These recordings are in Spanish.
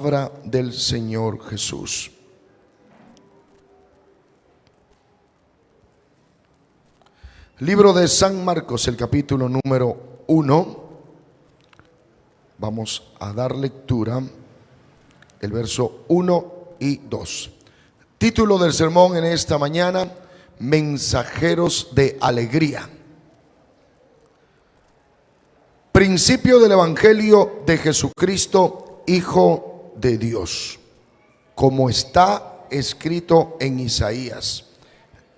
palabra del Señor Jesús. Libro de San Marcos, el capítulo número 1. Vamos a dar lectura, el verso 1 y 2. Título del sermón en esta mañana: Mensajeros de alegría. Principio del Evangelio de Jesucristo, Hijo de Dios, como está escrito en Isaías,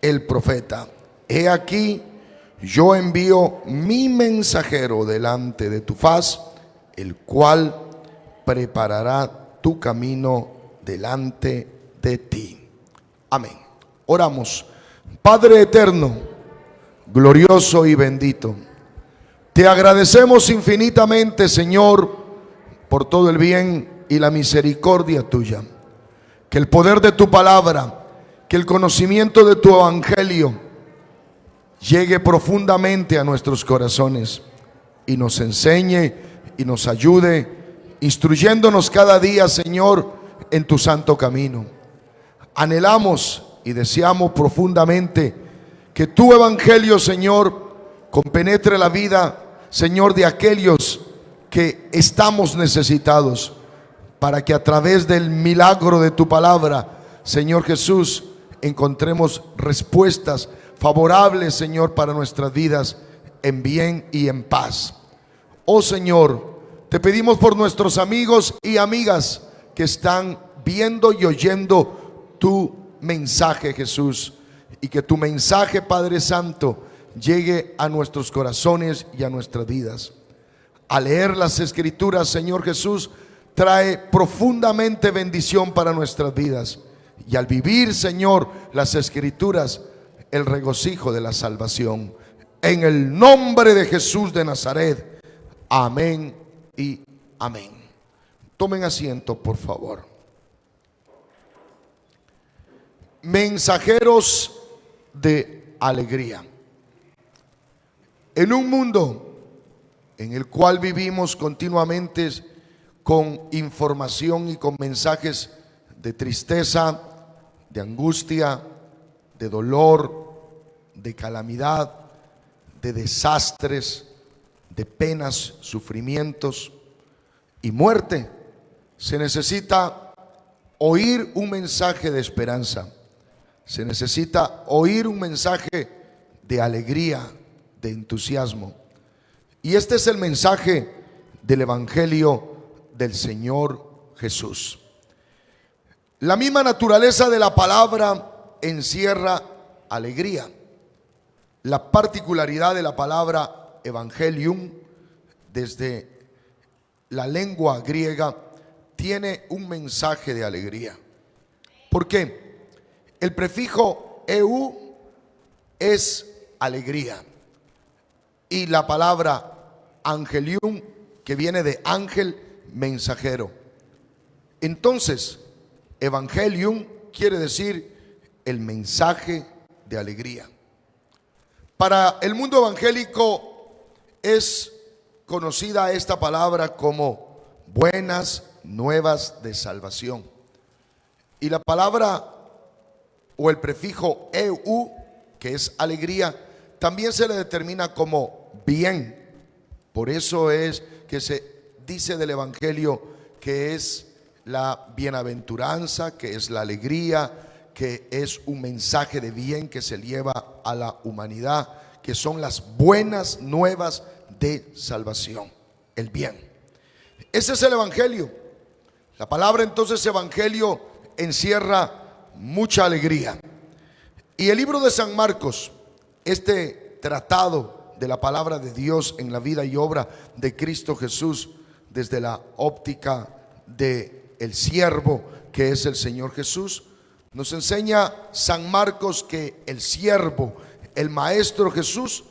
el profeta: He aquí, yo envío mi mensajero delante de tu faz, el cual preparará tu camino delante de ti. Amén. Oramos. Padre eterno, glorioso y bendito, te agradecemos infinitamente, Señor, por todo el bien y la misericordia tuya. Que el poder de tu palabra, que el conocimiento de tu evangelio llegue profundamente a nuestros corazones y nos enseñe y nos ayude, instruyéndonos cada día, Señor, en tu santo camino. Anhelamos y deseamos profundamente que tu evangelio, Señor, compenetre la vida, Señor, de aquellos que estamos necesitados, para que a través del milagro de tu palabra, Señor Jesús, encontremos respuestas favorables, Señor, para nuestras vidas en bien y en paz. Oh Señor, te pedimos por nuestros amigos y amigas que están viendo y oyendo tu mensaje, Jesús, y que tu mensaje, Padre Santo, llegue a nuestros corazones y a nuestras vidas. Al leer las Escrituras, Señor Jesús, trae profundamente bendición para nuestras vidas, y al vivir, Señor, las Escrituras, el regocijo de la salvación. En el nombre de Jesús de Nazaret. Amén y amén. Tomen asiento, por favor. Mensajeros de alegría. En un mundo en el cual vivimos continuamente con información y con mensajes de tristeza, de angustia, de dolor, de calamidad, de desastres, de penas, sufrimientos y muerte, se necesita oír un mensaje de esperanza. Se necesita oír un mensaje de alegría, de entusiasmo. Y este es el mensaje del Evangelio del Señor Jesús. La misma naturaleza de la palabra encierra alegría. La particularidad de la palabra evangelium, desde la lengua griega, tiene un mensaje de alegría. ¿Por qué? El prefijo eu es alegría, y la palabra angelium, que viene de ángel, mensajero. Entonces, evangelium quiere decir el mensaje de alegría. Para el mundo evangélico es conocida esta palabra como buenas nuevas de salvación. Y la palabra o el prefijo eu, que es alegría, también se le determina como bien. Por eso es que se dice del evangelio que es la bienaventuranza, que es la alegría, que es un mensaje de bien que se lleva a la humanidad, que son las buenas nuevas de salvación, el bien. Ese es el evangelio. La palabra entonces evangelio encierra mucha alegría. Y el libro de San Marcos, este tratado de la palabra de Dios en la vida y obra de Cristo Jesús, desde la óptica de el siervo que es el Señor Jesús, nos enseña San Marcos que el siervo, el Maestro Jesús,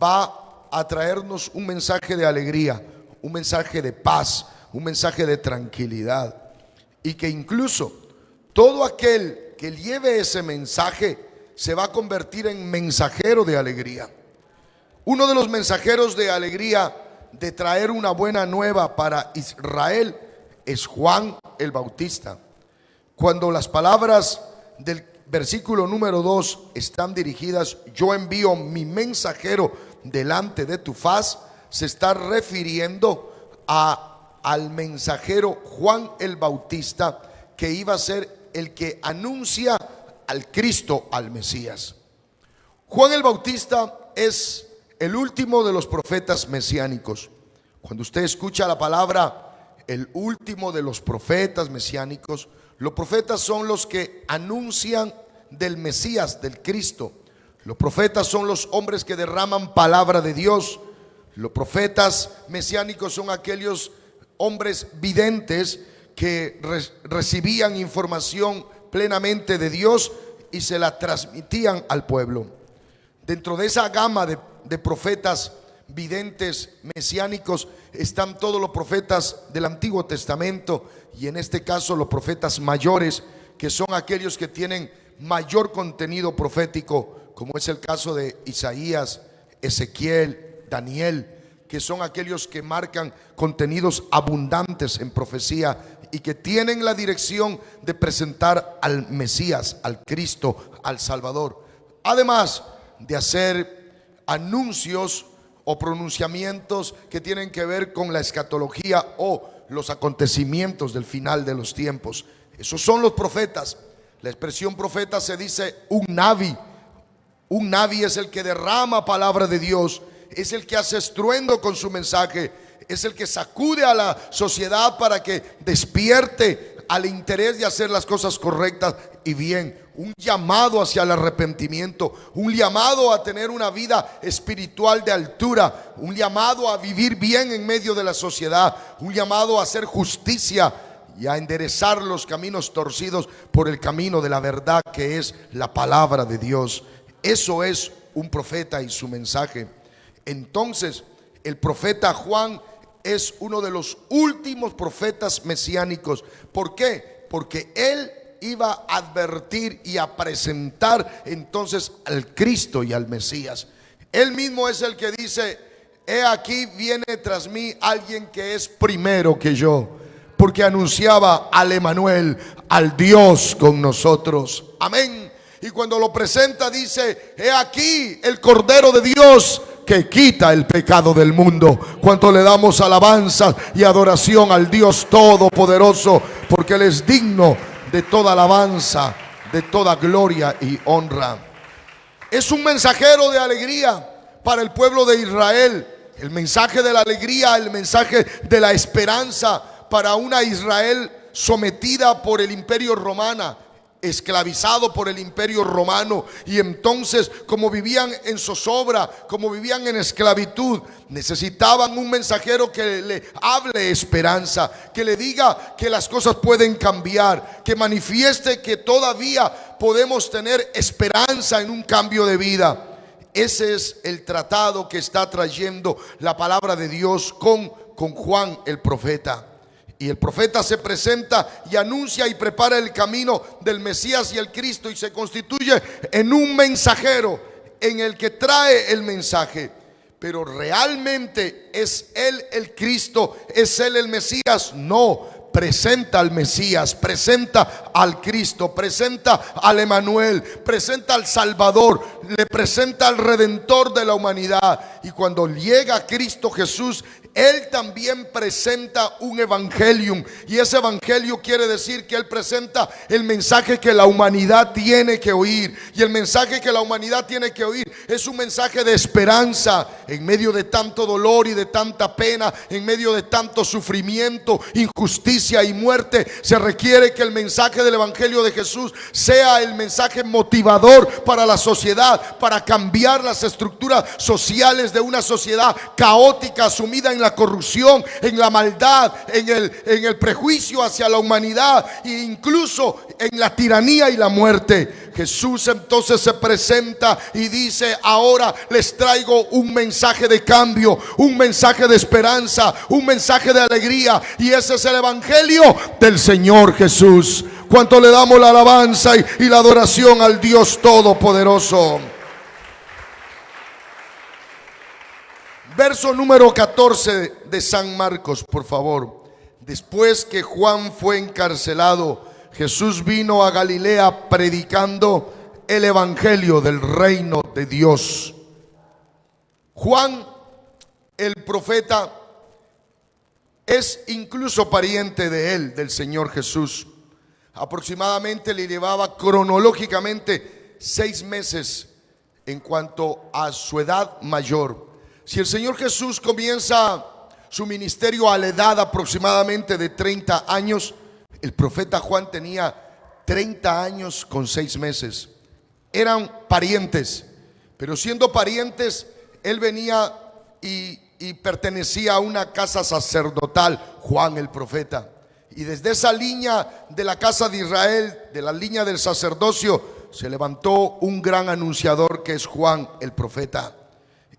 va a traernos un mensaje de alegría, un mensaje de paz, un mensaje de tranquilidad, y que incluso todo aquel que lleve ese mensaje se va a convertir en mensajero de alegría. Uno de los mensajeros de alegría, de traer una buena nueva para Israel, es Juan el Bautista. Cuando las palabras del versículo número 2 están dirigidas: yo envío mi mensajero delante de tu faz, se está refiriendo al mensajero Juan el Bautista, que iba a ser el que anuncia al Cristo, al Mesías. Juan el Bautista es el último de los profetas mesiánicos. Cuando usted escucha la palabra el último de los profetas mesiánicos, los profetas son los que anuncian del Mesías, del Cristo. Los profetas son los hombres que derraman palabra de Dios. Los profetas mesiánicos son aquellos hombres videntes que recibían información plenamente de Dios y se la transmitían al pueblo. Dentro de esa gama de profetas videntes mesiánicos están todos los profetas del Antiguo Testamento, y en este caso los profetas mayores, que son aquellos que tienen mayor contenido profético, como es el caso de Isaías, Ezequiel, Daniel, que son aquellos que marcan contenidos abundantes en profecía y que tienen la dirección de presentar al Mesías, al Cristo, al Salvador, además de hacer anuncios o pronunciamientos que tienen que ver con la escatología o los acontecimientos del final de los tiempos. Esos son los profetas. La expresión profeta se dice un navi. Un navi es el que derrama palabra de Dios, es el que hace estruendo con su mensaje, es el que sacude a la sociedad para que despierte al interés de hacer las cosas correctas y bien. Un llamado hacia el arrepentimiento, un llamado a tener una vida espiritual de altura, un llamado a vivir bien en medio de la sociedad, un llamado a hacer justicia y a enderezar los caminos torcidos por el camino de la verdad, que es la palabra de Dios. Eso es un profeta y su mensaje. Entonces, el profeta Juan es uno de los últimos profetas mesiánicos. ¿Por qué? Porque él iba a advertir y a presentar entonces al Cristo y al Mesías. Él mismo es el que dice: he aquí viene tras mí alguien que es primero que yo, porque anunciaba al Emanuel, al Dios con nosotros. Amén. Y cuando lo presenta dice: he aquí el Cordero de Dios que quita el pecado del mundo. Cuanto le damos alabanza y adoración al Dios Todopoderoso, porque Él es digno de toda alabanza, de toda gloria y honra. Es un mensajero de alegría para el pueblo de Israel. El mensaje de la alegría, el mensaje de la esperanza para una Israel sometida por el imperio romano, esclavizado por el imperio romano. Y entonces, como vivían en zozobra, como vivían en esclavitud, necesitaban un mensajero que le hable esperanza, que le diga que las cosas pueden cambiar, que manifieste que todavía podemos tener esperanza en un cambio de vida. Ese es el tratado que está trayendo la palabra de Dios con Juan el profeta. Y el profeta se presenta y anuncia y prepara el camino del Mesías y el Cristo, y se constituye en un mensajero en el que trae el mensaje. Pero realmente ¿es él el Cristo? ¿Es él el Mesías? No. Presenta al Mesías, presenta al Cristo, presenta al Emanuel, presenta al Salvador, le presenta al Redentor de la humanidad. Y cuando llega Cristo Jesús, Él también presenta un evangelium, y ese evangelio quiere decir que Él presenta el mensaje que la humanidad tiene que oír. Y el mensaje que la humanidad tiene que oír es un mensaje de esperanza en medio de tanto dolor y de tanta pena, en medio de tanto sufrimiento, injusticia y muerte. Se requiere que el mensaje del evangelio de Jesús sea el mensaje motivador para la sociedad, para cambiar las estructuras sociales de una sociedad caótica, sumida en la corrupción, en la maldad, en el prejuicio hacia la humanidad e incluso en la tiranía y la muerte. Jesús entonces se presenta y dice: ahora les traigo un mensaje de cambio, un mensaje de esperanza, un mensaje de alegría, y ese es el evangelio del Señor Jesús. ¿Cuánto le damos la alabanza y la adoración al Dios Todopoderoso? Verso número 14 de San Marcos, por favor. después que Juan fue encarcelado, Jesús vino a Galilea predicando el evangelio del reino de Dios. Juan, el profeta, es incluso pariente de él, del Señor Jesús. Aproximadamente le llevaba cronológicamente 6 meses en cuanto a su edad mayor. Si el Señor Jesús comienza su ministerio a la edad aproximadamente de 30 años, el profeta Juan tenía 30 años con 6 meses. Eran parientes, pero siendo parientes, él venía y pertenecía a una casa sacerdotal, Juan el profeta. Y desde esa línea de la casa de Israel, de la línea del sacerdocio, se levantó un gran anunciador que es Juan el profeta.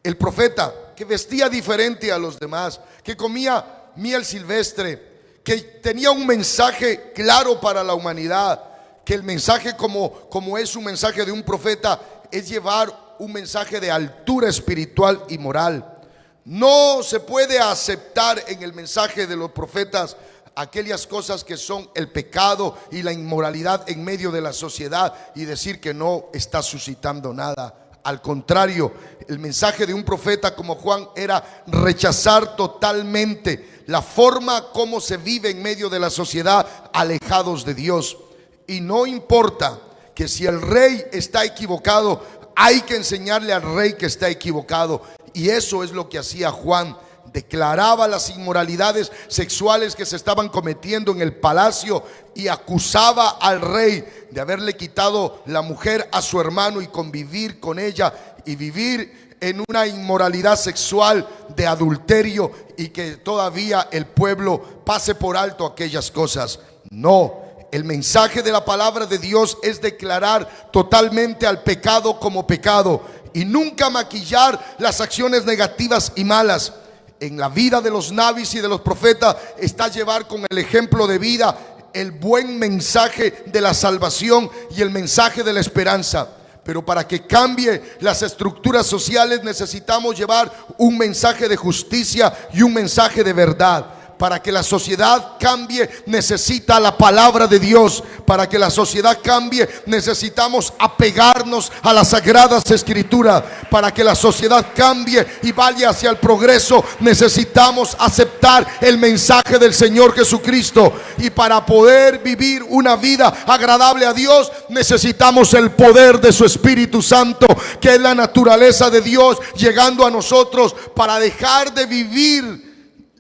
El profeta que vestía diferente a los demás, que comía miel silvestre, que tenía un mensaje claro para la humanidad, que el mensaje como es un mensaje de un profeta, es llevar un mensaje de altura espiritual y moral. No se puede aceptar en el mensaje de los profetas aquellas cosas que son el pecado y la inmoralidad en medio de la sociedad y decir que no está suscitando nada. Al contrario, el mensaje de un profeta como Juan era rechazar totalmente la forma como se vive en medio de la sociedad, alejados de Dios. Y no importa que si el rey está equivocado, hay que enseñarle al rey que está equivocado. Y eso es lo que hacía Juan. Declaraba las inmoralidades sexuales que se estaban cometiendo en el palacio y acusaba al rey de haberle quitado la mujer a su hermano y convivir con ella y vivir en una inmoralidad sexual de adulterio, y que todavía el pueblo pase por alto aquellas cosas. No, el mensaje de la palabra de Dios es declarar totalmente al pecado como pecado y nunca maquillar las acciones negativas y malas. En la vida de los nabis y de los profetas está llevar con el ejemplo de vida el buen mensaje de la salvación y el mensaje de la esperanza. Pero para que cambie las estructuras sociales necesitamos llevar un mensaje de justicia y un mensaje de verdad. Para que la sociedad cambie necesita la palabra de Dios. Para que la sociedad cambie necesitamos apegarnos a las sagradas escrituras. Para que la sociedad cambie y vaya hacia el progreso necesitamos aceptar el mensaje del Señor Jesucristo. Y para poder vivir una vida agradable a Dios necesitamos el poder de su Espíritu Santo, que es la naturaleza de Dios llegando a nosotros para dejar de vivir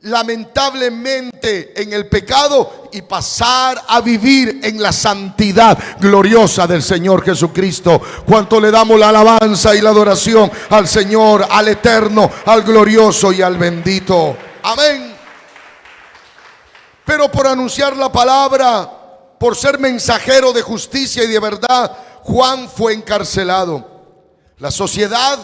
lamentablemente en el pecado y pasar a vivir en la santidad gloriosa del Señor Jesucristo. ¿Cuánto le damos la alabanza y la adoración al Señor, al eterno, al glorioso y al bendito? Amén. Pero por anunciar la palabra, por ser mensajero de justicia y de verdad, Juan fue encarcelado. La sociedad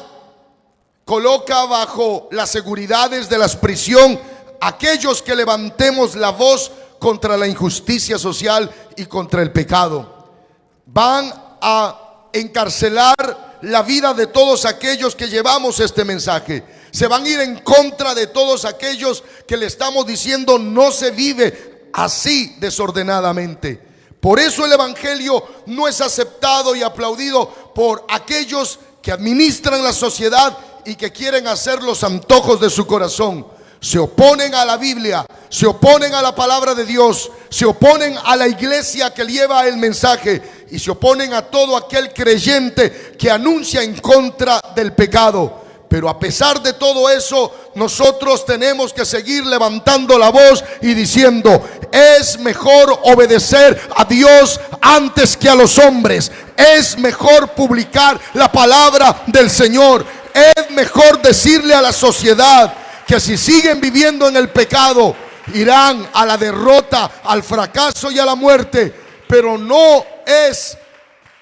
coloca bajo las seguridades de la prisión aquellos que levantemos la voz contra la injusticia social y contra el pecado. Van a encarcelar la vida de todos aquellos que llevamos este mensaje. Se van a ir en contra de todos aquellos que le estamos diciendo no se vive así desordenadamente. Por eso el evangelio no es aceptado y aplaudido por aquellos que administran la sociedad y que quieren hacer los antojos de su corazón. Se oponen a la Biblia, se oponen a la palabra de Dios, se oponen a la iglesia que lleva el mensaje y se oponen a todo aquel creyente que anuncia en contra del pecado. Pero a pesar de todo eso, nosotros tenemos que seguir levantando la voz y diciendo: es mejor obedecer a Dios antes que a los hombres. Es mejor publicar la palabra del Señor. Es mejor decirle a la sociedad que si siguen viviendo en el pecado, irán a la derrota, al fracaso y a la muerte. Pero no es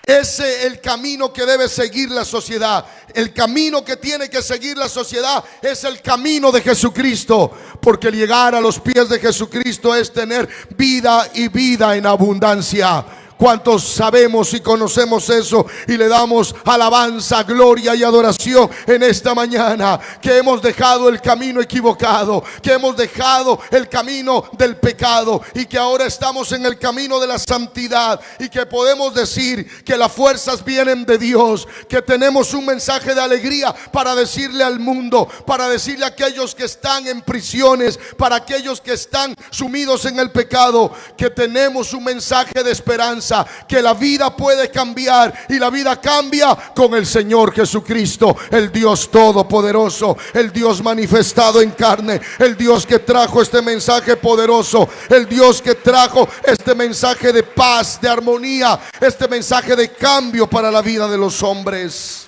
ese el camino que debe seguir la sociedad. El camino que tiene que seguir la sociedad es el camino de Jesucristo, porque llegar a los pies de Jesucristo es tener vida y vida en abundancia. ¿Cuántos sabemos y conocemos eso y le damos alabanza, gloria y adoración en esta mañana? Que hemos dejado el camino equivocado, que hemos dejado el camino del pecado y que ahora estamos en el camino de la santidad, y que podemos decir que las fuerzas vienen de Dios, que tenemos un mensaje de alegría para decirle al mundo, para decirle a aquellos que están en prisiones, para aquellos que están sumidos en el pecado, que tenemos un mensaje de esperanza, que la vida puede cambiar, y la vida cambia con el Señor Jesucristo, el Dios todopoderoso, el Dios manifestado en carne, el Dios que trajo este mensaje poderoso, el Dios que trajo este mensaje de paz, de armonía, este mensaje de cambio para la vida de los hombres.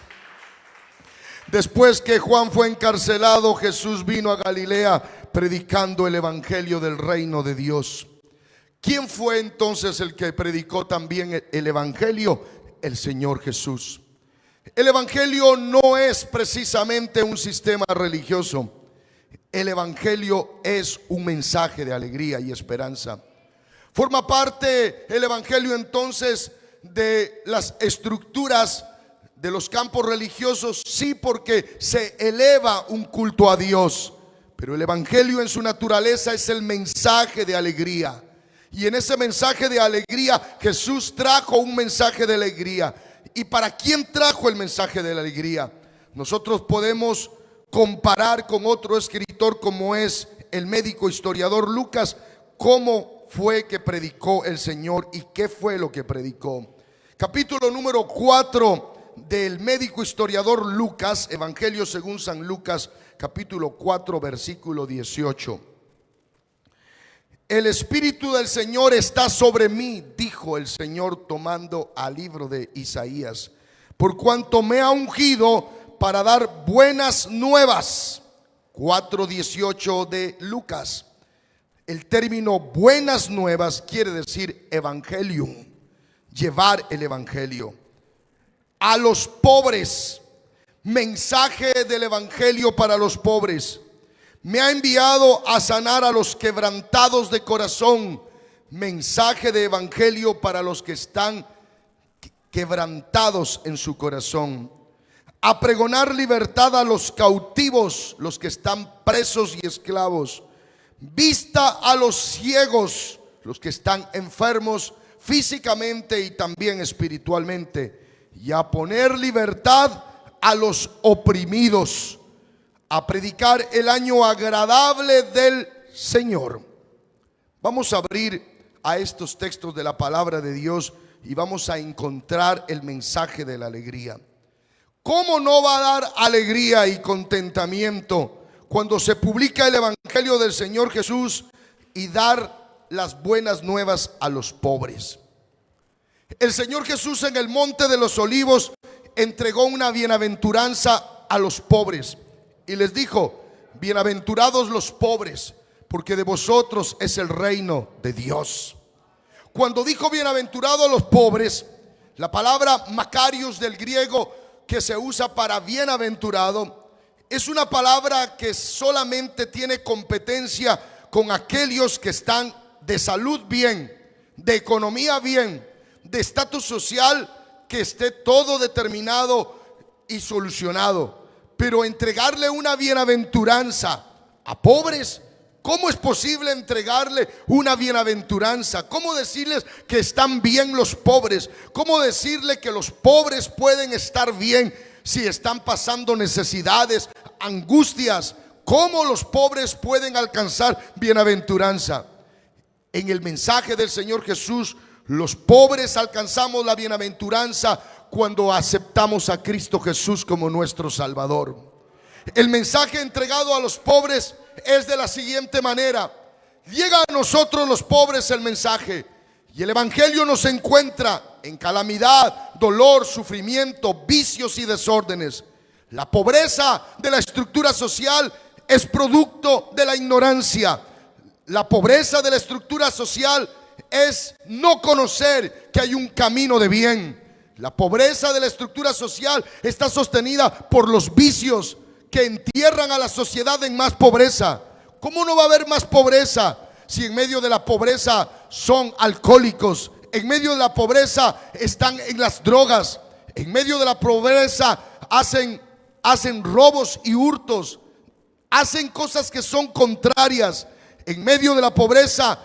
Después que Juan fue encarcelado, Jesús vino a Galilea predicando el evangelio del reino de Dios. ¿Quién fue entonces el que predicó también el evangelio? El Señor Jesús. El evangelio no es precisamente un sistema religioso. El evangelio es un mensaje de alegría y esperanza. Forma parte el evangelio entonces de las estructuras de los campos religiosos, sí, porque se eleva un culto a Dios. Pero el evangelio en su naturaleza es el mensaje de alegría. Y en ese mensaje de alegría, Jesús trajo un mensaje de alegría. ¿Y para quién trajo el mensaje de la alegría? Nosotros podemos comparar con otro escritor, como es el médico historiador Lucas, cómo fue que predicó el Señor y qué fue lo que predicó. Capítulo número 4 del médico historiador Lucas, Evangelio según San Lucas, capítulo 4, versículo 18. El Espíritu del Señor está sobre mí, dijo el Señor tomando al libro de Isaías, por cuanto me ha ungido para dar buenas nuevas. 4:18 de Lucas. El término buenas nuevas quiere decir evangelium, llevar el evangelio a los pobres. Mensaje del evangelio para los pobres. Me ha enviado a sanar a los quebrantados de corazón. Mensaje de evangelio para los que están quebrantados en su corazón. A pregonar libertad a los cautivos, los que están presos y esclavos. Vista a los ciegos, los que están enfermos físicamente y también espiritualmente. Y a poner libertad a los oprimidos. A predicar el año agradable del Señor. Vamos a abrir a estos textos de la palabra de Dios y vamos a encontrar el mensaje de la alegría. ¿Cómo no va a dar alegría y contentamiento cuando se publica el evangelio del Señor Jesús y dar las buenas nuevas a los pobres? El Señor Jesús en el Monte de los Olivos entregó una bienaventuranza a los pobres. Y les dijo: bienaventurados los pobres, porque de vosotros es el reino de Dios. Cuando dijo bienaventurados a los pobres, la palabra Macarios del griego que se usa para bienaventurado es una palabra que solamente tiene competencia con aquellos que están de salud bien, de economía bien, de estatus social que esté todo determinado y solucionado. Pero entregarle una bienaventuranza a pobres, ¿cómo es posible entregarle una bienaventuranza? ¿Cómo decirles que están bien los pobres? ¿Cómo decirle que los pobres pueden estar bien si están pasando necesidades, angustias? ¿Cómo los pobres pueden alcanzar bienaventuranza? En el mensaje del Señor Jesús, los pobres alcanzamos la bienaventuranza cuando aceptamos a Cristo Jesús como nuestro Salvador. El mensaje entregado a los pobres es de la siguiente manera: llega a nosotros los pobres el mensaje, y el evangelio nos encuentra en calamidad, dolor, sufrimiento, vicios y desórdenes. La pobreza de la estructura social es producto de la ignorancia. La pobreza de la estructura social es no conocer que hay un camino de bien. La pobreza de la estructura social está sostenida por los vicios que entierran a la sociedad en más pobreza. ¿Cómo no va a haber más pobreza si en medio de la pobreza son alcohólicos, en medio de la pobreza están en las drogas, en medio de la pobreza hacen robos y hurtos, hacen cosas que son contrarias. En medio de la pobreza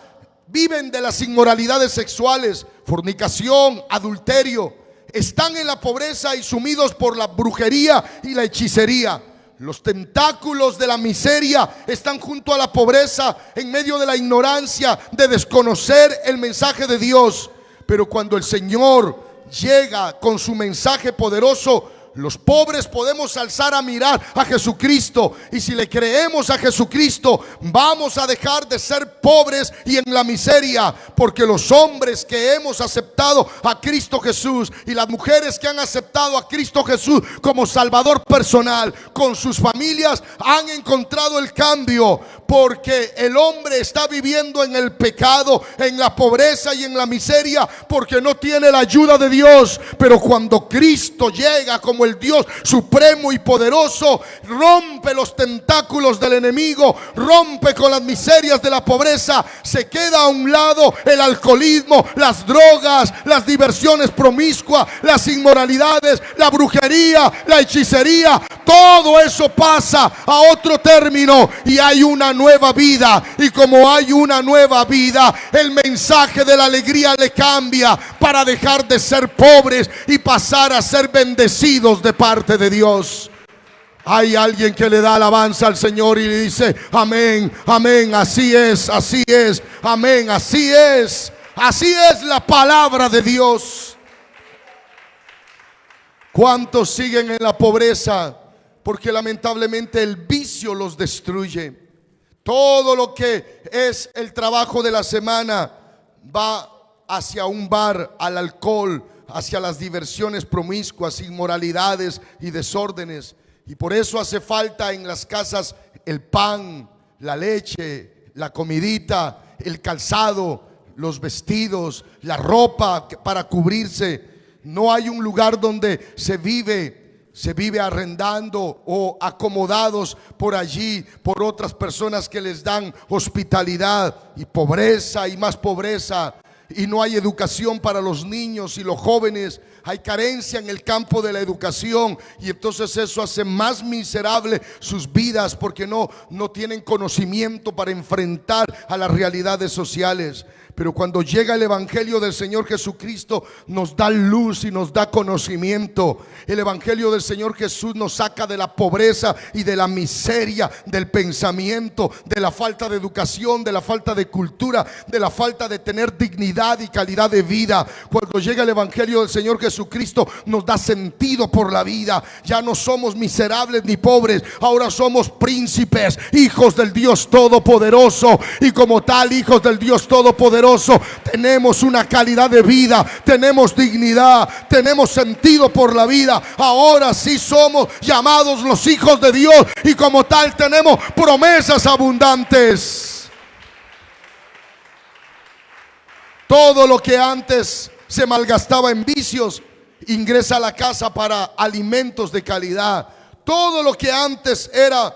viven de las inmoralidades sexuales, fornicación, adulterio. Están en la pobreza y sumidos por la brujería y la hechicería. Los tentáculos de la miseria están junto a la pobreza, en medio de la ignorancia, de desconocer el mensaje de Dios. Pero cuando el Señor llega con su mensaje poderoso, los pobres podemos alzar a mirar a Jesucristo. Y si le creemos a Jesucristo, vamos a dejar de ser pobres y en la miseria. Porque los hombres que hemos aceptado a Cristo Jesús y las mujeres que han aceptado a Cristo Jesús como Salvador personal, con sus familias han encontrado el cambio. Porque el hombre está viviendo en el pecado, en la pobreza y en la miseria, porque no tiene la ayuda de Dios. Pero cuando Cristo llega como el Dios supremo y poderoso, rompe los tentáculos del enemigo, rompe con las miserias de la pobreza. Se queda a un lado el alcoholismo, las drogas, las diversiones promiscuas, las inmoralidades, la brujería, la hechicería. Todo eso pasa a otro término y hay una nueva vida. Y como hay una nueva vida, el mensaje de la alegría le cambia para dejar de ser pobres y pasar a ser bendecidos de parte de Dios. Hay alguien que le da alabanza al Señor y le dice: amén, amén, así es, amén, así es la palabra de Dios. ¿Cuántos siguen en la pobreza? Porque lamentablemente el vicio los destruye. Todo lo que es el trabajo de la semana va hacia un bar, al alcohol, hacia las diversiones promiscuas, inmoralidades y desórdenes. Y por eso hace falta en las casas el pan, la leche, la comidita, el calzado, los vestidos, la ropa para cubrirse. No hay un lugar donde se vive arrendando o acomodados por allí por otras personas que les dan hospitalidad, y pobreza y más pobreza. Y no hay educación para los niños y los jóvenes. Hay carencia en el campo de la educación, y entonces eso hace más miserable sus vidas, porque no tienen conocimiento para enfrentar a las realidades sociales. Pero cuando llega el evangelio del Señor Jesucristo, nos da luz y nos da conocimiento. El evangelio del Señor Jesús nos saca de la pobreza y de la miseria, del pensamiento, de la falta de educación, de la falta de cultura, de la falta de tener dignidad y calidad de vida. Cuando llega el evangelio del Señor Jesucristo, nos da sentido por la vida. Ya no somos miserables ni pobres, ahora somos príncipes, hijos del Dios Todopoderoso. Y como tal, hijos del Dios Todopoderoso, tenemos una calidad de vida, tenemos dignidad, tenemos sentido por la vida. Ahora sí somos llamados los hijos de Dios, y como tal tenemos promesas abundantes. Todo lo que antes se malgastaba en vicios ingresa a la casa para alimentos de calidad. Todo lo que antes era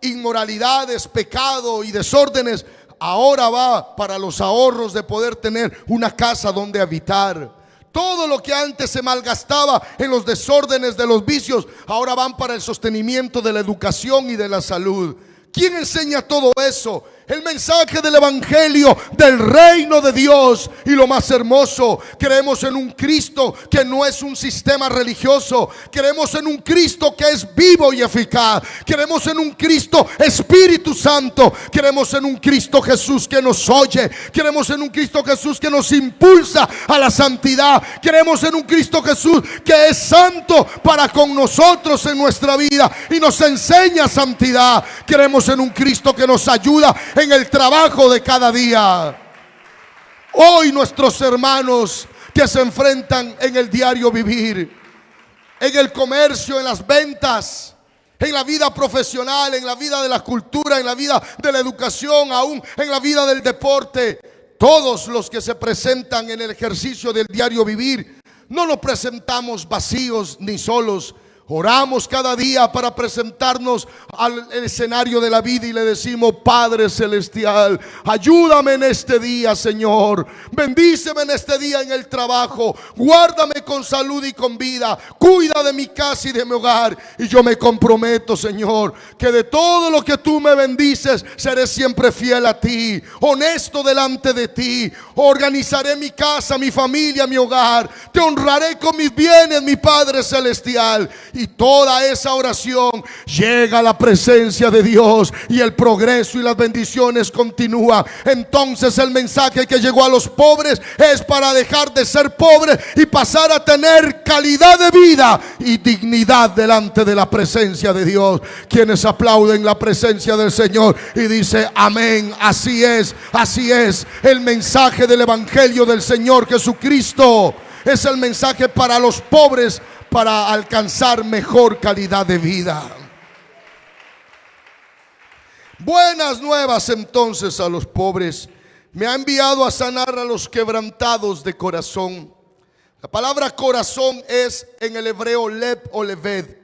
inmoralidades, pecado y desórdenes, ahora va para los ahorros de poder tener una casa donde habitar. Todo lo que antes se malgastaba en los desórdenes de los vicios, ahora van para el sostenimiento de la educación y de la salud. ¿Quién enseña todo eso? El mensaje del evangelio del reino de Dios. Y lo más hermoso, creemos en un Cristo que no es un sistema religioso. Creemos en un Cristo que es vivo y eficaz. Creemos en un Cristo Espíritu Santo. Creemos en un Cristo Jesús que nos oye. Creemos en un Cristo Jesús que nos impulsa a la santidad. Creemos en un Cristo Jesús que es santo para con nosotros en nuestra vida y nos enseña santidad. Creemos en un Cristo que nos ayuda en el trabajo de cada día. Hoy nuestros hermanos que se enfrentan en el diario vivir, en el comercio, en las ventas, en la vida profesional, en la vida de la cultura, en la vida de la educación, aún en la vida del deporte, todos los que se presentan en el ejercicio del diario vivir, no nos presentamos vacíos ni solos. Oramos cada día para presentarnos al escenario de la vida y le decimos: Padre Celestial, ayúdame en este día, Señor. Bendíceme en este día en el trabajo. Guárdame con salud y con vida. Cuida de mi casa y de mi hogar. Y yo me comprometo, Señor, que de todo lo que tú me bendices, seré siempre fiel a ti, honesto delante de ti. Organizaré mi casa, mi familia, mi hogar. Te honraré con mis bienes, mi Padre Celestial. Y toda esa oración llega a la presencia de Dios y el progreso y las bendiciones continúan. Entonces el mensaje que llegó a los pobres es para dejar de ser pobres y pasar a tener calidad de vida y dignidad delante de la presencia de Dios. Quienes aplauden la presencia del Señor y dice amén, así es, así es. El mensaje del evangelio del Señor Jesucristo es el mensaje para los pobres, para alcanzar mejor calidad de vida. Buenas nuevas entonces a los pobres. Me ha enviado a sanar a los quebrantados de corazón. La palabra corazón es en el hebreo lev o leved,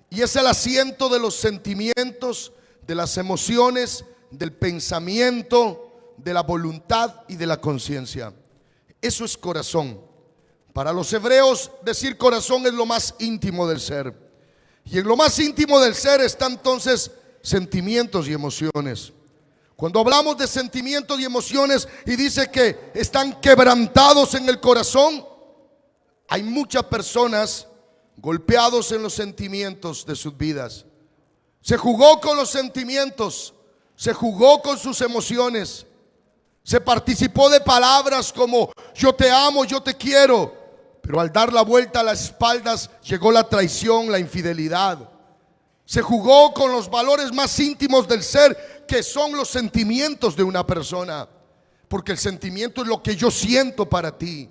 y es el asiento de los sentimientos, de las emociones, del pensamiento, de la voluntad y de la conciencia. Eso es corazón. Para los hebreos, decir corazón es lo más íntimo del ser. Y en lo más íntimo del ser están entonces sentimientos y emociones. Cuando hablamos de sentimientos y emociones y dice que están quebrantados en el corazón, hay muchas personas golpeados en los sentimientos de sus vidas. Se jugó con los sentimientos, se jugó con sus emociones, se participó de palabras como yo te amo, yo te quiero. Pero al dar la vuelta a las espaldas llegó la traición, la infidelidad. Se jugó con los valores más íntimos del ser, que son los sentimientos de una persona. Porque el sentimiento es lo que yo siento para ti.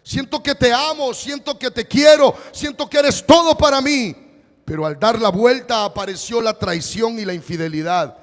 Siento que te amo, siento que te quiero, siento que eres todo para mí. Pero al dar la vuelta apareció la traición y la infidelidad.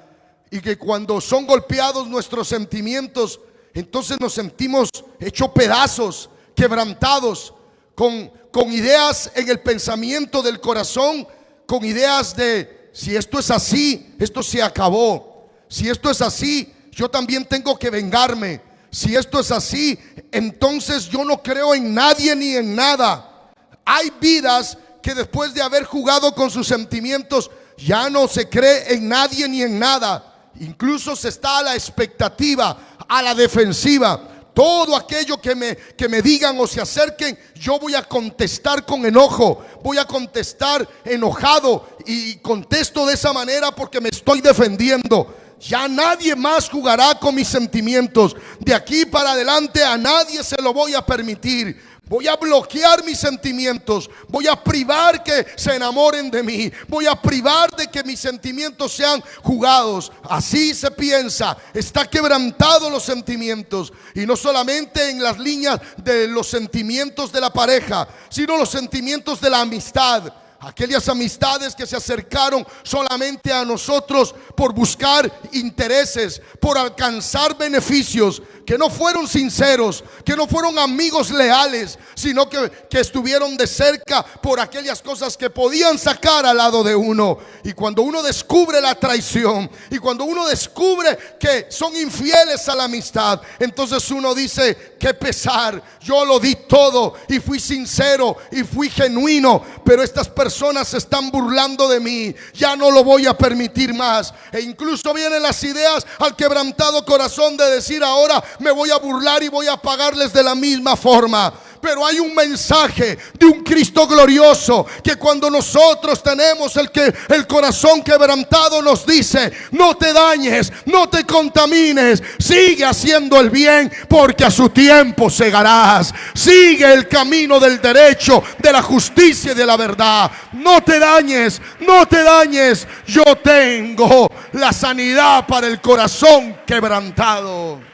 Y que cuando son golpeados nuestros sentimientos, entonces nos sentimos hechos pedazos, quebrantados, con ideas en el pensamiento del corazón, con ideas de si esto es así, esto se acabó. Si esto es así, yo también tengo que vengarme. Si esto es así, entonces yo no creo en nadie ni en nada. Hay vidas que después de haber jugado con sus sentimientos ya no se cree en nadie ni en nada. Incluso se está a la expectativa, a la defensiva. Todo aquello que me digan o se acerquen, yo voy a contestar con enojo, voy a contestar enojado, y contesto de esa manera porque me estoy defendiendo. Ya nadie más jugará con mis sentimientos. De aquí para adelante a nadie se lo voy a permitir. Voy a bloquear mis sentimientos. Voy a privar que se enamoren de mí. Voy a privar de que mis sentimientos sean jugados. Así se piensa. Está quebrantado los sentimientos. Y no solamente en las líneas de los sentimientos de la pareja, sino los sentimientos de la amistad. Aquellas amistades que se acercaron solamente a nosotros por buscar intereses, por alcanzar beneficios, que no fueron sinceros, que no fueron amigos leales, sino que estuvieron de cerca por aquellas cosas que podían sacar al lado de uno. Y cuando uno descubre la traición, y cuando uno descubre que son infieles a la amistad, entonces uno dice: qué pesar, yo lo di todo y fui sincero y fui genuino, pero estas personas se están burlando de mí, ya no lo voy a permitir más. E incluso vienen las ideas al quebrantado corazón de decir: ahora me voy a burlar y voy a pagarles de la misma forma. Pero hay un mensaje de un Cristo glorioso, que cuando nosotros tenemos el corazón quebrantado, nos dice: no te dañes, no te contamines, sigue haciendo el bien, porque a su tiempo segarás. Sigue el camino del derecho, de la justicia y de la verdad. No te dañes, no te dañes. Yo tengo la sanidad para el corazón quebrantado.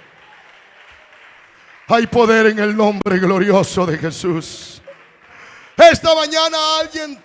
Hay poder en el nombre glorioso de Jesús. Esta mañana alguien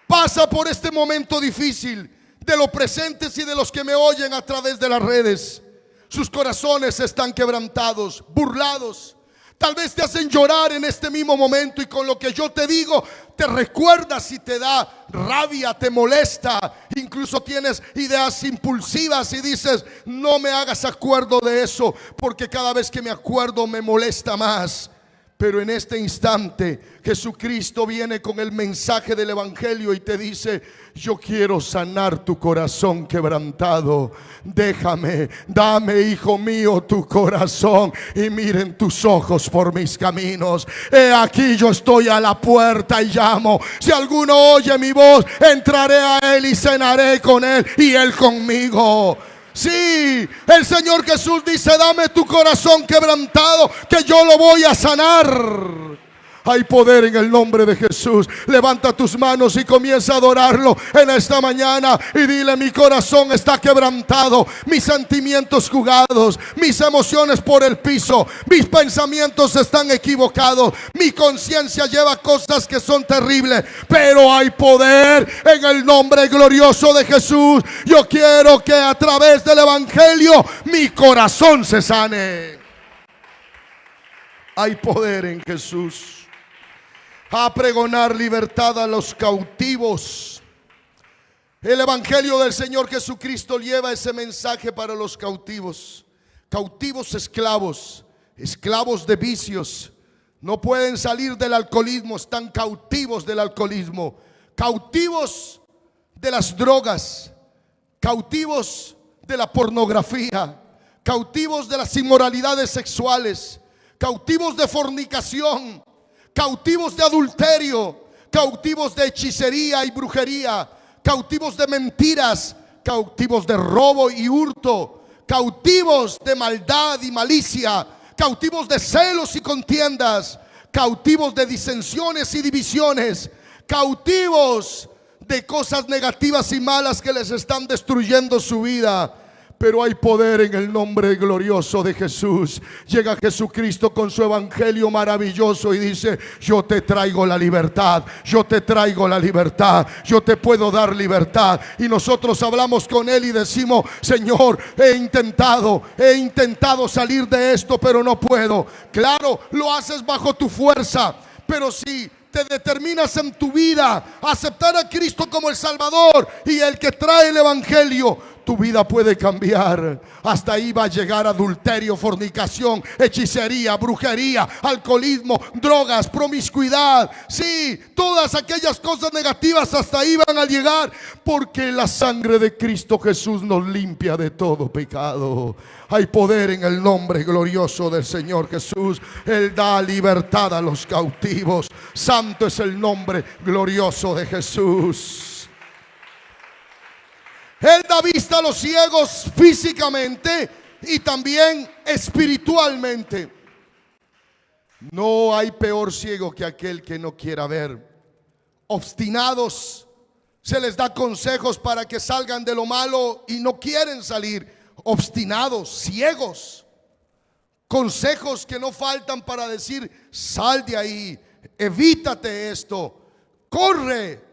pasa por este momento difícil, de los presentes y de los que me oyen a través de las redes. Sus corazones están quebrantados, burlados, Tal vez te hacen llorar en este mismo momento, y con lo que yo te digo te recuerdas y te da rabia, te molesta. Incluso tienes ideas impulsivas y dices: no me hagas acuerdo de eso, porque cada vez que me acuerdo me molesta más. Pero en este instante Jesucristo viene con el mensaje del evangelio y te dice: yo quiero sanar tu corazón quebrantado. Déjame, dame, hijo mío, tu corazón, y miren tus ojos por mis caminos. He aquí, yo estoy a la puerta y llamo. Si alguno oye mi voz, entraré a él y cenaré con él y él conmigo. Sí, el Señor Jesús dice: dame tu corazón quebrantado, que yo lo voy a sanar. Hay poder en el nombre de Jesús. Levanta tus manos y comienza a adorarlo en esta mañana y dile: mi corazón está quebrantado, mis sentimientos jugados, mis emociones por el piso, mis pensamientos están equivocados, mi conciencia lleva cosas que son terribles, pero hay poder en el nombre glorioso de Jesús. Yo quiero que a través del evangelio mi corazón se sane. Hay poder en Jesús. A pregonar libertad a los cautivos. El evangelio del Señor Jesucristo lleva ese mensaje para los cautivos. Cautivos esclavos, esclavos de vicios. No pueden salir del alcoholismo, están cautivos del alcoholismo. Cautivos de las drogas, cautivos de la pornografía, cautivos de las inmoralidades sexuales, cautivos de fornicación, cautivos de adulterio, cautivos de hechicería y brujería, cautivos de mentiras, cautivos de robo y hurto, cautivos de maldad y malicia, cautivos de celos y contiendas, cautivos de disensiones y divisiones, cautivos de cosas negativas y malas que les están destruyendo su vida. Pero hay poder en el nombre glorioso de Jesús. Llega Jesucristo con su evangelio maravilloso y dice: yo te traigo la libertad, yo te traigo la libertad, yo te puedo dar libertad. Y nosotros hablamos con Él y decimos: Señor, he intentado salir de esto, pero no puedo. Claro, lo haces bajo tu fuerza, pero si te determinas en tu vida a aceptar a Cristo como el Salvador y el que trae el evangelio, tu vida puede cambiar. Hasta ahí va a llegar adulterio, fornicación, hechicería, brujería, alcoholismo, drogas, promiscuidad. Sí, todas aquellas cosas negativas hasta ahí van a llegar, porque la sangre de Cristo Jesús nos limpia de todo pecado. Hay poder en el nombre glorioso del Señor Jesús. Él da libertad a los cautivos. Santo es el nombre glorioso de Jesús. Él da vista a los ciegos físicamente y también espiritualmente. No hay peor ciego que aquel que no quiera ver. Obstinados, se les da consejos para que salgan de lo malo y no quieren salir. Obstinados, ciegos. Consejos que no faltan para decir: sal de ahí, evítate esto, corre,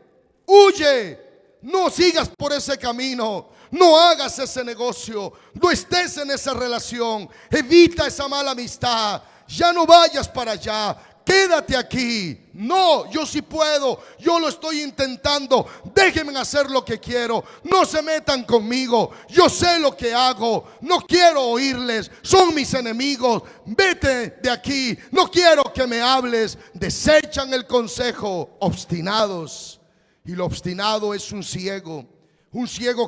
huye. No sigas por ese camino, no hagas ese negocio, no estés en esa relación, evita esa mala amistad, ya no vayas para allá, quédate aquí. No, yo sí puedo, yo lo estoy intentando, déjenme hacer lo que quiero, no se metan conmigo, yo sé lo que hago, no quiero oírles, son mis enemigos, vete de aquí, no quiero que me hables. Desechan el consejo, obstinados. Y lo obstinado es un ciego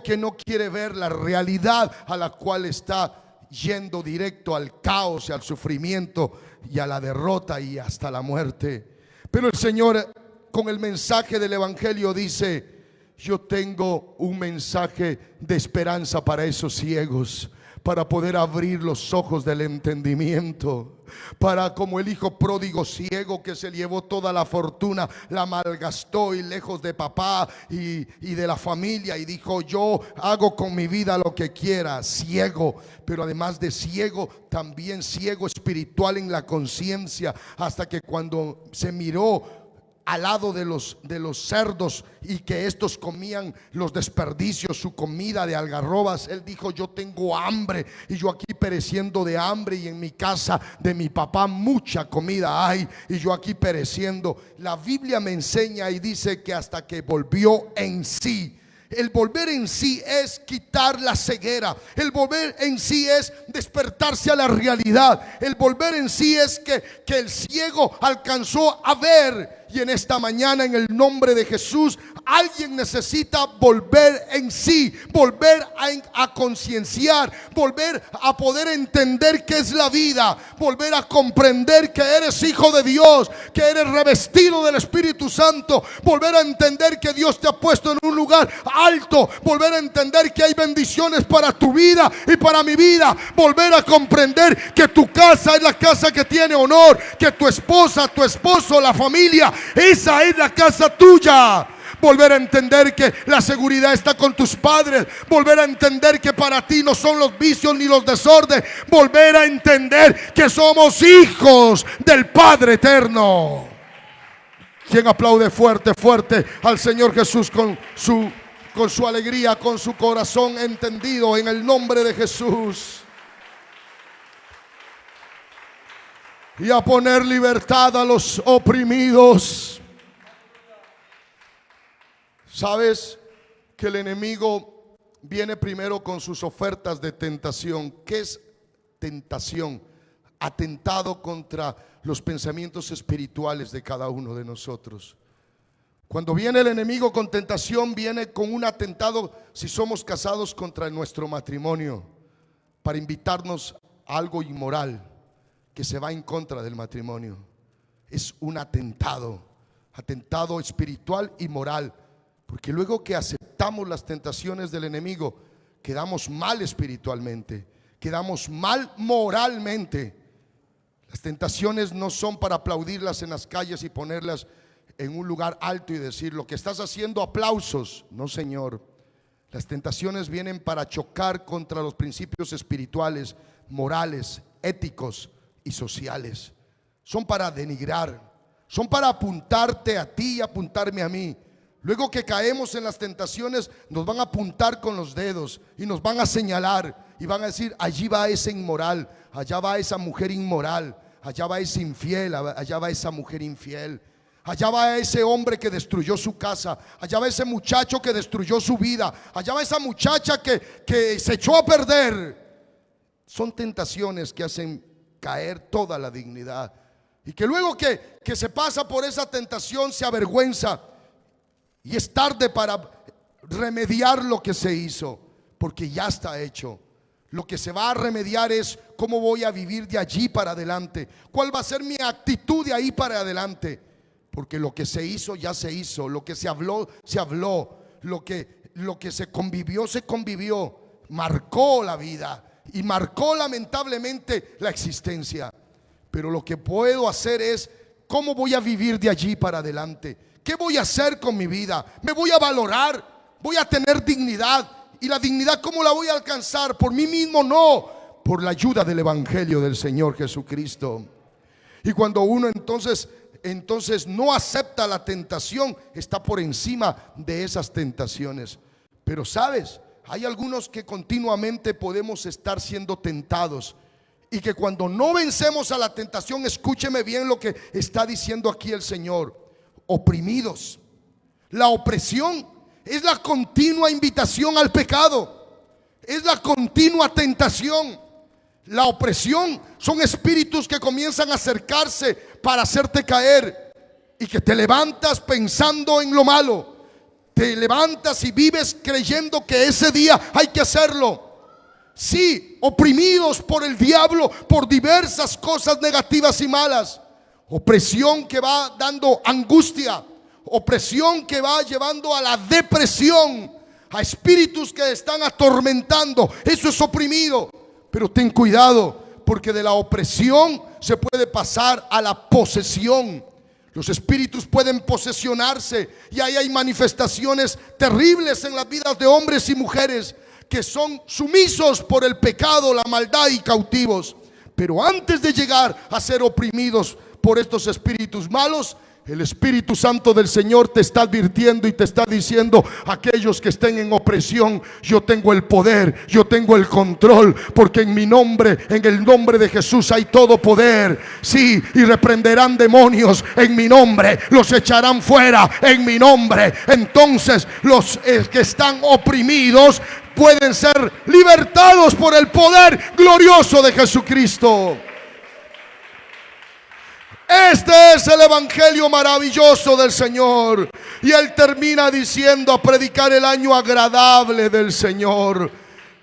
que no quiere ver la realidad a la cual está yendo directo al caos y al sufrimiento y a la derrota y hasta la muerte. Pero el Señor, con el mensaje del evangelio, dice: yo tengo un mensaje de esperanza para esos ciegos, para poder abrir los ojos del entendimiento. Para, como el hijo pródigo ciego que se llevó toda la fortuna, la malgastó y lejos de papá y de la familia, y dijo: yo hago con mi vida lo que quiera. Ciego, pero además de ciego, también ciego espiritual en la conciencia, hasta que cuando se miró al lado de los cerdos y que estos comían los desperdicios, su comida de algarrobas. Él dijo: yo tengo hambre y yo aquí pereciendo de hambre, y en mi casa de mi papá mucha comida hay y yo aquí pereciendo. La Biblia me enseña y dice que hasta que volvió en sí. El volver en sí es quitar la ceguera. El volver en sí es despertarse a la realidad. El volver en sí es que el ciego alcanzó a ver. Y en esta mañana, en el nombre de Jesús, alguien necesita volver en sí, volver a concienciar, volver a poder entender qué es la vida, volver a comprender que eres hijo de Dios, que eres revestido del Espíritu Santo, volver a entender que Dios te ha puesto en un lugar alto, volver a entender que hay bendiciones para tu vida y para mi vida, volver a comprender que tu casa es la casa que tiene honor, que tu esposa, tu esposo, la familia, esa es la casa tuya. Volver a entender que la seguridad está con tus padres. Volver a entender que para ti no son los vicios ni los desórdenes. Volver a entender que somos hijos del Padre eterno. ¿Quién aplaude fuerte, fuerte al Señor Jesús con su alegría, con su corazón entendido, en el nombre de Jesús? Y a poner libertad a los oprimidos. ¿Sabes que el enemigo viene primero con sus ofertas de tentación? ¿Qué es tentación? Atentado contra los pensamientos espirituales de cada uno de nosotros. Cuando viene el enemigo con tentación, viene con un atentado, si somos casados, contra nuestro matrimonio, para invitarnos a algo inmoral que se va en contra del matrimonio. Es un atentado espiritual y moral. Porque luego que aceptamos las tentaciones del enemigo, quedamos mal espiritualmente, quedamos mal moralmente. Las tentaciones no son para aplaudirlas en las calles y ponerlas en un lugar alto y decir: lo que estás haciendo, aplausos. No, Señor. Las tentaciones vienen para chocar contra los principios espirituales, morales, éticos y sociales. Son para denigrar, son para apuntarte a ti y apuntarme a mí. Luego que caemos en las tentaciones, nos van a apuntar con los dedos y nos van a señalar y van a decir: allí va ese inmoral, allá va esa mujer inmoral, allá va ese infiel, allá va esa mujer infiel, allá va ese hombre que destruyó su casa, allá va ese muchacho que destruyó su vida, allá va esa muchacha que se echó a perder. Son tentaciones que hacen caer toda la dignidad, y que luego que se pasa por esa tentación se avergüenza. Y es tarde para remediar lo que se hizo, porque ya está hecho. Lo que se va a remediar es cómo voy a vivir de allí para adelante, cuál va a ser mi actitud de ahí para adelante. Porque lo que se hizo ya se hizo, lo que se habló, lo que se convivió, marcó la vida y marcó lamentablemente la existencia. Pero lo que puedo hacer es cómo voy a vivir de allí para adelante. ¿Qué voy a hacer con mi vida? ¿Me voy a valorar? ¿Voy a tener dignidad? ¿Y la dignidad cómo la voy a alcanzar? ¿Por mí mismo? No, por la ayuda del Evangelio del Señor Jesucristo. Y cuando uno entonces no acepta la tentación, está por encima de esas tentaciones. Pero sabes, hay algunos que continuamente podemos estar siendo tentados, y que cuando no vencemos a la tentación, escúcheme bien lo que está diciendo aquí el Señor: oprimidos. La opresión es la continua invitación al pecado, es la continua tentación. La opresión son espíritus que comienzan a acercarse para hacerte caer, y que te levantas pensando en lo malo, te levantas y vives creyendo que ese día hay que hacerlo. Sí, oprimidos por el diablo, por diversas cosas negativas y malas. Opresión que va dando angustia, opresión que va llevando a la depresión, a espíritus que están atormentando. Eso es oprimido. Pero ten cuidado, porque de la opresión se puede pasar a la posesión. Los espíritus pueden posesionarse, y ahí hay manifestaciones terribles en las vidas de hombres y mujeres que son sumisos por el pecado, la maldad y cautivos. Pero antes de llegar a ser oprimidos por estos espíritus malos, El Espíritu Santo del Señor te está advirtiendo y te está diciendo: aquellos que estén en opresión, yo tengo el poder, yo tengo el control, porque en mi nombre, en el nombre de Jesús hay todo poder. Sí, y reprenderán demonios en mi nombre, los echarán fuera en mi nombre. Entonces los que están oprimidos pueden ser libertados por el poder glorioso de Jesucristo. Este es el evangelio maravilloso del Señor. Y Él termina diciendo: a predicar el año agradable del Señor.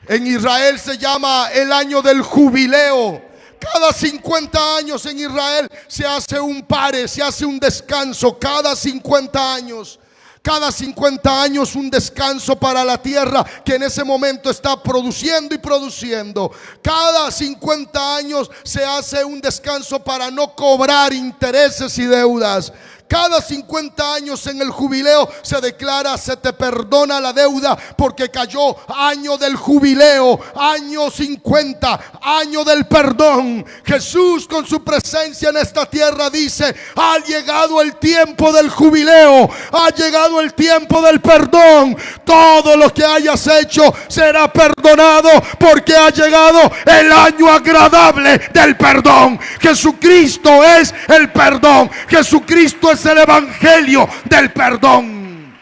En Israel se llama el año del jubileo. Cada 50 años en Israel se hace un pare, se hace un descanso. Cada 50 años. Cada 50 años un descanso para la tierra, que en ese momento está produciendo y produciendo. Cada 50 años se hace un descanso para no cobrar intereses y deudas. Cada 50 años en el jubileo se declara: se te perdona la deuda porque cayó año del jubileo, año 50, año del perdón. Jesús, con su presencia en esta tierra, dice: ha llegado el tiempo del jubileo, ha llegado el tiempo del perdón. Todo lo que hayas hecho será perdonado, porque ha llegado el año agradable del perdón. Jesucristo es el perdón. Jesucristo es el evangelio del perdón.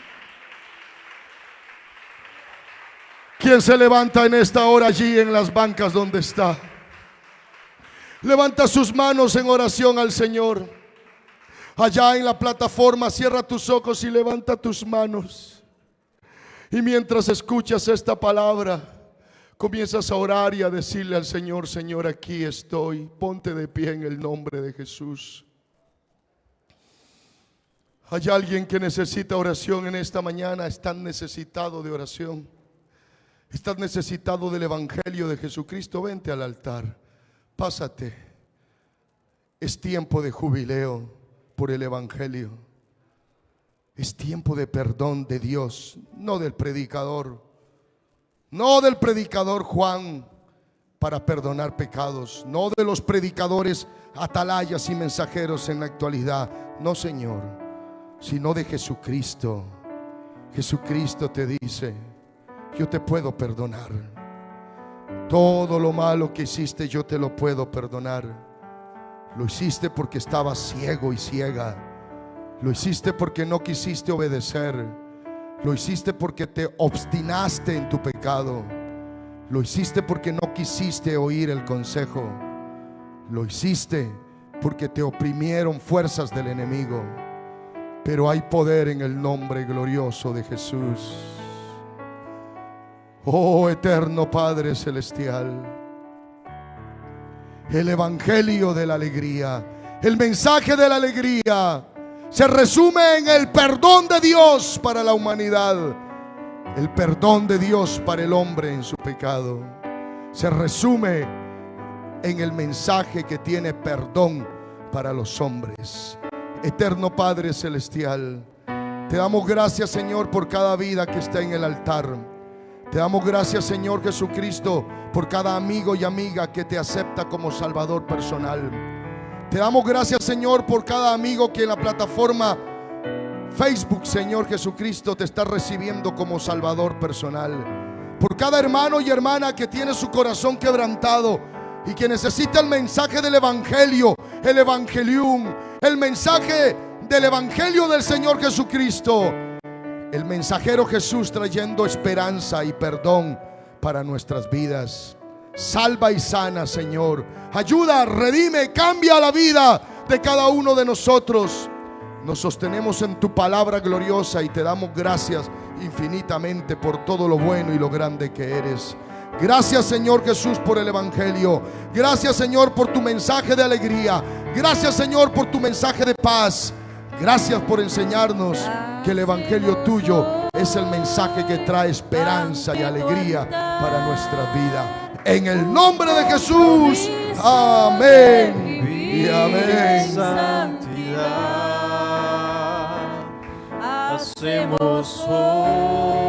¿Quién se levanta en esta hora allí en las bancas donde está? Levanta sus manos en oración al Señor. Allá en la plataforma, cierra tus ojos y levanta tus manos. Y mientras escuchas esta palabra, comienzas a orar y a decirle al Señor: Señor, aquí estoy. Ponte de pie en el nombre de Jesús. Hay alguien que necesita oración en esta mañana. Estás necesitado de oración. Estás necesitado del evangelio de Jesucristo. Vente al altar. Pásate. Es tiempo de jubileo por el evangelio. Es tiempo de perdón de Dios, no del predicador. No del predicador Juan para perdonar pecados. No de los predicadores atalayas y mensajeros en la actualidad. No, Señor, sino de Jesucristo. Jesucristo te dice: yo te puedo perdonar. Todo lo malo que hiciste yo te lo puedo perdonar. Lo hiciste porque estabas ciego y ciega. Lo hiciste porque no quisiste obedecer. Lo hiciste porque te obstinaste en tu pecado. Lo hiciste porque no quisiste oír el consejo. Lo hiciste porque te oprimieron fuerzas del enemigo. Pero hay poder en el nombre glorioso de Jesús. Oh eterno Padre celestial, el evangelio de la alegría, el mensaje de la alegría se resume en el perdón de Dios para la humanidad. El perdón de Dios para el hombre en su pecado se resume en el mensaje que tiene perdón para los hombres. Eterno Padre celestial, te damos gracias, Señor, por cada vida que está en el altar. Te damos gracias, Señor Jesucristo, por cada amigo y amiga que te acepta como Salvador personal. Te damos gracias, Señor, por cada amigo que en la plataforma Facebook, Señor Jesucristo, te está recibiendo como Salvador personal. Por cada hermano y hermana que tiene su corazón quebrantado y que necesita el mensaje del evangelio, el evangelium, el mensaje del evangelio del Señor Jesucristo. El mensajero Jesús trayendo esperanza y perdón para nuestras vidas. Salva y sana, Señor. Ayuda, redime, cambia la vida de cada uno de nosotros. Nos sostenemos en tu palabra gloriosa y te damos gracias infinitamente por todo lo bueno y lo grande que eres. Gracias, Señor Jesús, por el evangelio. Gracias, Señor, por tu mensaje de alegría. Gracias, Señor, por tu mensaje de paz. Gracias por enseñarnos que el evangelio tuyo es el mensaje que trae esperanza y alegría para nuestra vida. En el nombre de Jesús, amén y amén. Santidad hacemos hoy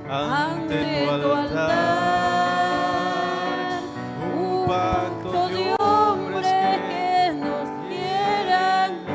ante tu altar, un pacto de hombres que nos quieran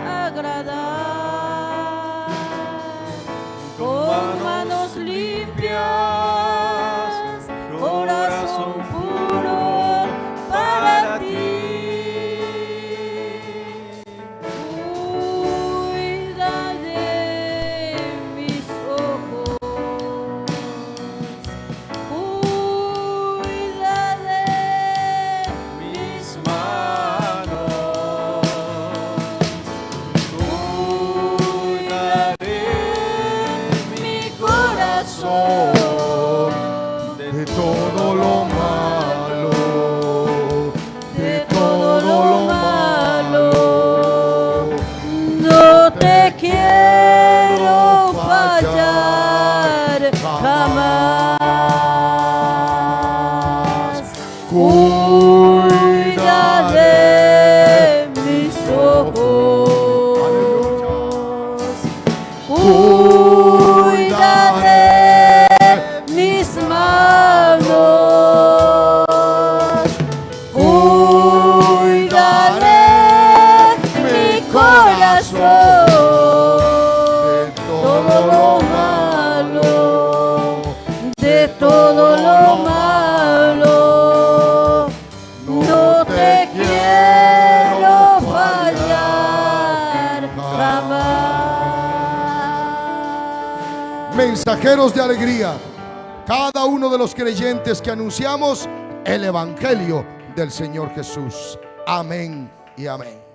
no te quiero fallar jamás. Cuida de mis ojos, cuida de mis manos, cuidaré mi corazón de todo lo malo, de todo lo malo. No te quiero fallar jamás. Mensajeros de alegría, cada uno de los creyentes que anunciamos el Evangelio del Señor Jesús. Amén y amén.